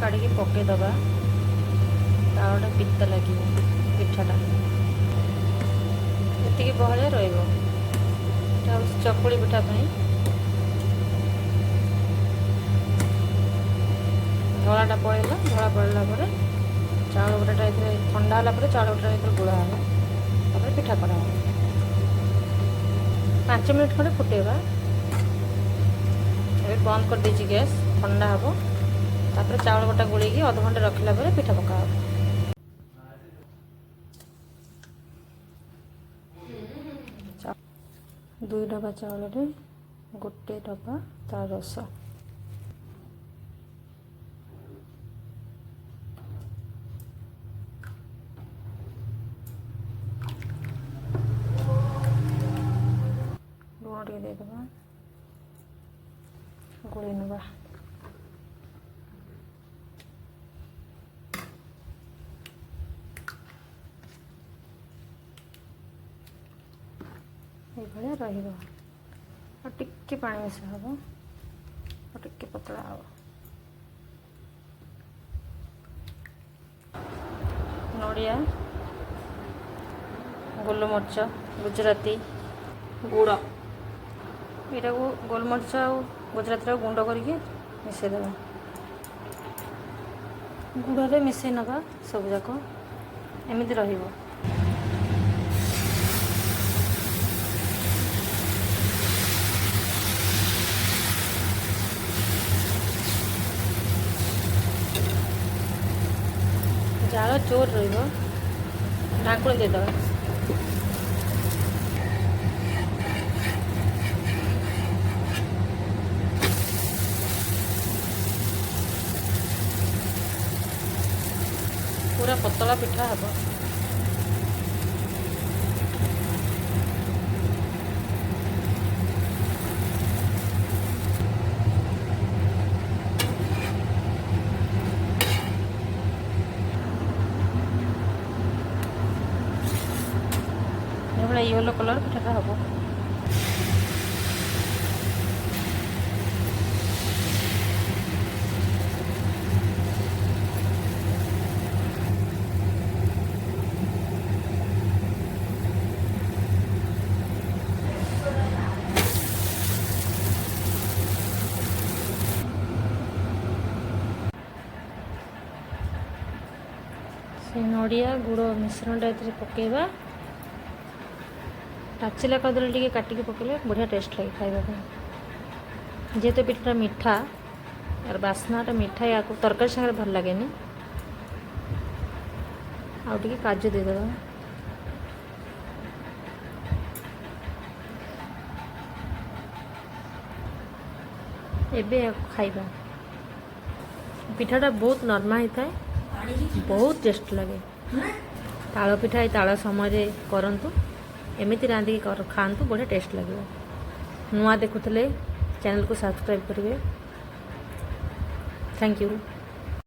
काढ़ी पकईदबा तावटा पिता लगे पिठाटा ये बहलिया रहा चकुली पिठा धलाटा पड़ेगा धला पड़ा पर चाउल गोटा ठंडा है चाउल गोटा गुड़ा है पिठा करा 5 मिनट खंडे फुटेबा बंद कर दीजिए गैस ठंडा हम तापर चाउल गोटा गुड़ अध घंटे रखला पिठा पका हम 2 डब्बा चाउल गोटे डब्बा तार रस लुण टे देदेबा गोली नवा ये रहा टिके पानी मिसा हम और टिके पतला हम नड़िया गोलमरीच गुजराती गुड़ यहाँ को गोलमरीच और गुजराती गुंड करके मिसेदेव गुड़ मिसे नवा सब जाक एमती रहिबो जाल जोर ढाकुणी देदेबा पूरा पतला पिठा हम येलो कलर पिठाटा हम से नड़िया गुड़ मिश्रणटा ये पकेबा पाचिला कदली टी काटिक पकेले बढ़िया टेस्ट लगे खाइबा जेहेतु पिठाटा मीठा यार बास्नाटा मीठा या तरकारी सागर भल लगे आउ काजू देदेबा एबे खाइबा पिठाटा बहुत नरमा होता है बहुत टेस्ट लगे ताल पिठा ताल समय करंतु एमती रांधिक खातु बढ़िया टेस्ट लगे नुआ देखुले चैनल को सब्सक्राइब करेंगे थैंक यू।